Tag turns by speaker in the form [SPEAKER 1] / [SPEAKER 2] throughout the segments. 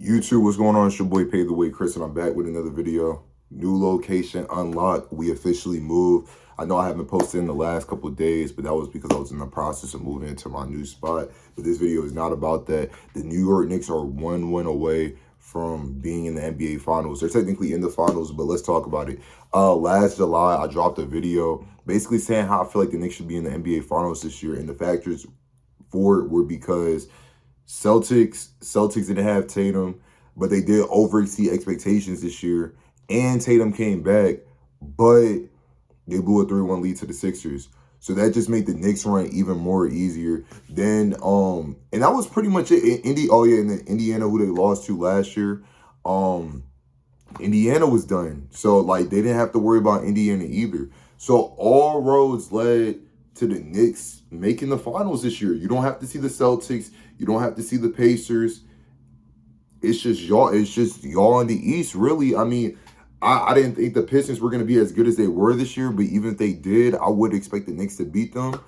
[SPEAKER 1] YouTube, what's going on? It's your boy Pave the Way Chris, and I'm back with another video. New location unlocked. We officially moved. I know I haven't posted in the last couple of days, but that was because I was in the process of moving into my new spot. But this video is not about that. The New York Knicks are one win away from being in the NBA Finals. They're technically in the Finals, but let's talk about it. Last July, I dropped a video basically saying how I feel like the Knicks should be in the NBA Finals this year, and the factors for it were because Celtics didn't have Tatum, but they did overexceed expectations this year. And Tatum came back, but they blew a 3-1 lead to the Sixers. So that just made the Knicks run even more easier. Then, and that was pretty much it. And then Indiana, who they lost to last year, Indiana was done. So, like, they didn't have to worry about Indiana either. So all roads led to the Knicks making the finals this year. You don't have to see the Celtics. You don't have to see the Pacers. It's just y'all. It's just y'all in the East, really. I mean, I didn't think the Pistons were going to be as good as they were this year, but even if they did, I would expect the Knicks to beat them,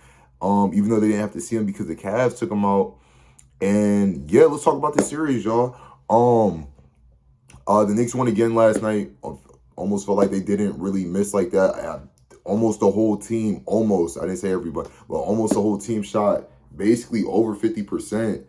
[SPEAKER 1] even though they didn't have to see them because the Cavs took them out. And yeah, let's talk about the series, y'all. The Knicks won again last night. Almost felt like they didn't really miss like that. Almost the whole team, I didn't say everybody, but almost the whole team shot basically over 50%.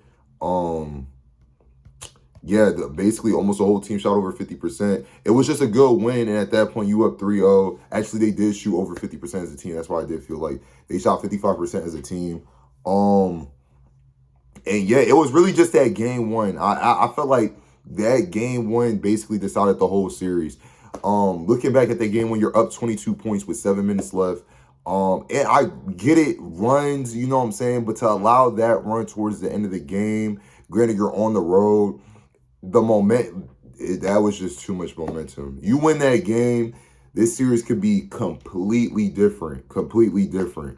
[SPEAKER 1] Basically almost the whole team shot over 50%. It was just a good win, and at that point, you up 3-0. Actually, they did shoot over 50% as a team. That's why I did feel like they shot 55% as a team. And yeah, it was really just that game one. I felt like that game one basically decided the whole series. Looking back at that game when you're up 22 points with 7 minutes left, and I get it, runs, you know what I'm saying, but to allow that run towards the end of the game, granted you're on the road, that was just too much momentum. You win that game, this series could be completely different. The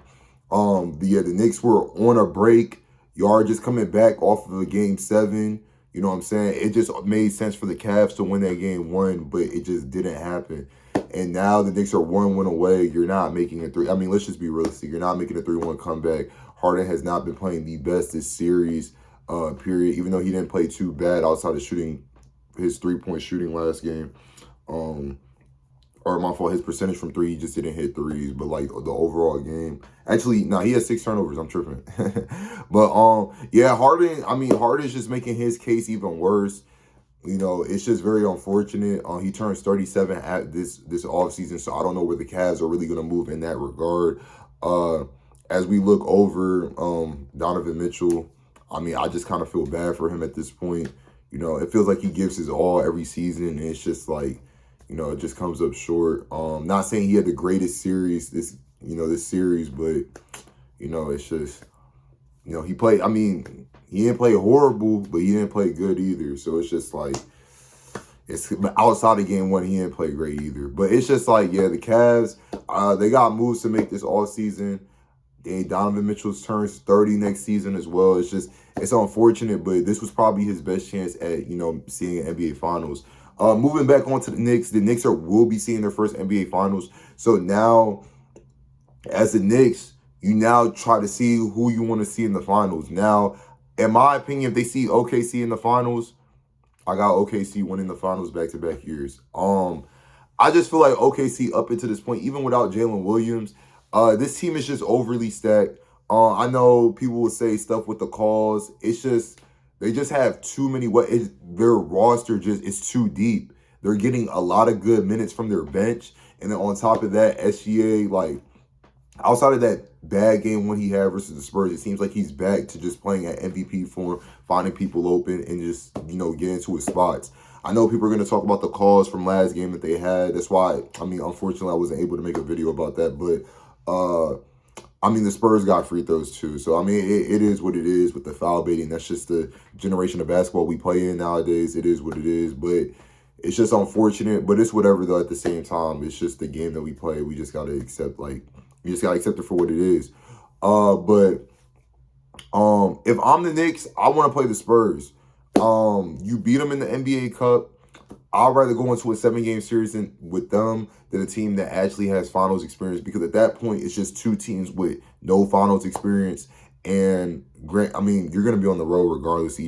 [SPEAKER 1] Knicks were on a break. You are just coming back off of a game 7. You know what I'm saying? It just made sense for the Cavs to win that game 1, but it just didn't happen. And now the Knicks are 1 win away. You're not making a 3. I mean, let's just be realistic. You're not making a 3-1 comeback. Harden has not been playing the best this series, period, even though he didn't play too bad outside of shooting his 3-point shooting last game. Or my fault, his percentage from 3, he just didn't hit threes, but like the overall game. Actually, no, he had 6 turnovers. I'm tripping. But yeah, Harden's just making his case even worse. You know, it's just very unfortunate. He turns 37 at this offseason, so I don't know where the Cavs are really going to move in that regard. As we look over Donovan Mitchell, I mean, I just kind of feel bad for him at this point. You know, it feels like he gives his all every season, and it's just like, you know, it just comes up short. Not saying he had the greatest series this series, but, you know, it's just, you know, he didn't play horrible, but he didn't play good either. So it's just like, outside of game 1, he didn't play great either. But it's just like, yeah, the Cavs, they got moves to make this all season. Donovan Mitchell turns 30 next season as well. It's unfortunate, but this was probably his best chance at, you know, seeing an NBA Finals. Moving back on to the Knicks will be seeing their first NBA Finals. So now, as the Knicks, you now try to see who you want to see in the finals. Now, in my opinion, if they see OKC in the finals, I got OKC winning the finals back-to-back years. I just feel like OKC up until this point, even without Jalen Williams, this team is just overly stacked. I know people will say stuff with the calls. It's just, they just have too many. Their roster is too deep. They're getting a lot of good minutes from their bench. And then on top of that, SGA, like, outside of that bad game when he had versus the Spurs, it seems like he's back to just playing at MVP form, finding people open, and just, you know, getting to his spots. I know people are going to talk about the calls from last game that they had. That's why, I mean, unfortunately, I wasn't able to make a video about that. But, I mean, the Spurs got free throws too. So, I mean, it is what it is with the foul baiting. That's just the generation of basketball we play in nowadays. It is what it is. But it's just unfortunate. But it's whatever, though, at the same time. It's just the game that we play. We just got to accept, like, you just got to accept it for what it is. But if I'm the Knicks, I want to play the Spurs. You beat them in the NBA Cup. I'd rather go into a 7-game series with them than a team that actually has finals experience, because at that point, it's just 2 teams with no finals experience. And, I mean, you're going to be on the road regardless,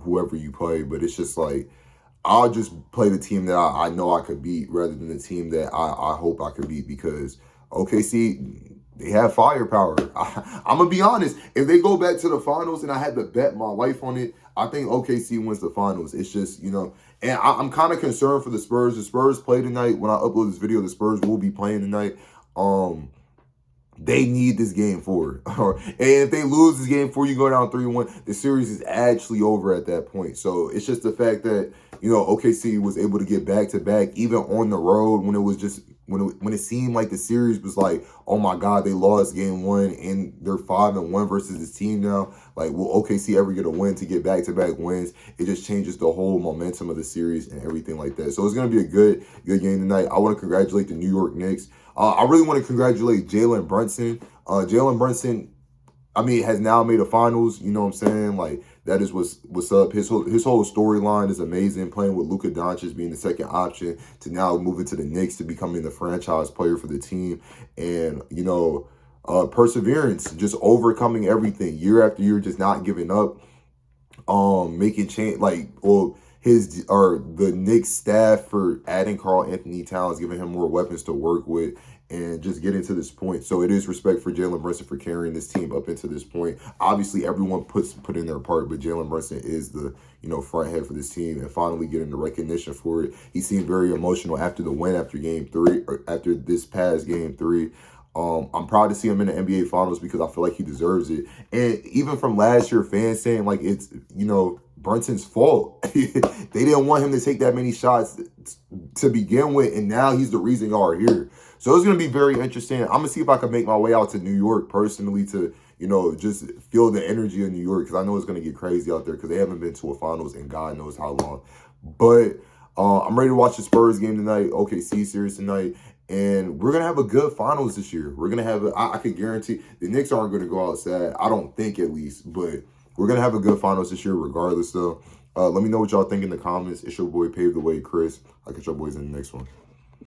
[SPEAKER 1] whoever you play. But it's just like, I'll just play the team that I know I could beat rather than the team that I hope I could beat, because OKC, they have firepower. I'm going to be honest. If they go back to the finals and I had to bet my life on it, I think OKC wins the finals. It's just, and I'm kind of concerned for the Spurs. The Spurs play tonight. When I upload this video, the Spurs will be playing tonight. They need this game 4. And if they lose this game 4, you go down 3-1, the series is actually over at that point. So it's just the fact that, OKC was able to get back-to-back, even on the road, when it was just, when it seemed like the series was like, oh my God, they lost game 1 and they're 5-1 versus this team now. Like, will OKC ever get a win to get back-to-back wins? It just changes the whole momentum of the series and everything like that. So it's going to be a good game tonight. I want to congratulate the New York Knicks. I really want to congratulate Jalen Brunson. Jalen Brunson, has now made a finals. You know what I'm saying? Like, that is what's up. His whole storyline is amazing. Playing with Luka Doncic being the second option to now moving to the Knicks to becoming the franchise player for the team. And, perseverance, just overcoming everything year after year, just not giving up. Making change, the Knicks staff for adding Karl Anthony Towns, giving him more weapons to work with, and just getting to this point. So it is respect for Jalen Brunson for carrying this team up into this point. Obviously, everyone put in their part, but Jalen Brunson is the front head for this team, and finally getting the recognition for it. He seemed very emotional after the win, after game 3, or after this past game 3. I'm proud to see him in the NBA Finals because I feel like he deserves it. And even from last year, fans saying like it's Brunson's fault. They didn't want him to take that many shots to begin with, and now he's the reason y'all are here. So it's going to be very interesting. I'm going to see if I can make my way out to New York personally to, just feel the energy of New York, because I know it's going to get crazy out there because they haven't been to a finals in God knows how long. But I'm ready to watch the Spurs game tonight, OKC series tonight, and we're going to have a good finals this year. We're going to have, I can guarantee, the Knicks aren't going to go outside, I don't think at least, but we're going to have a good finals this year regardless, though. Let me know what y'all think in the comments. It's your boy, Pave the Way, Chris. I'll catch y'all boys in the next one.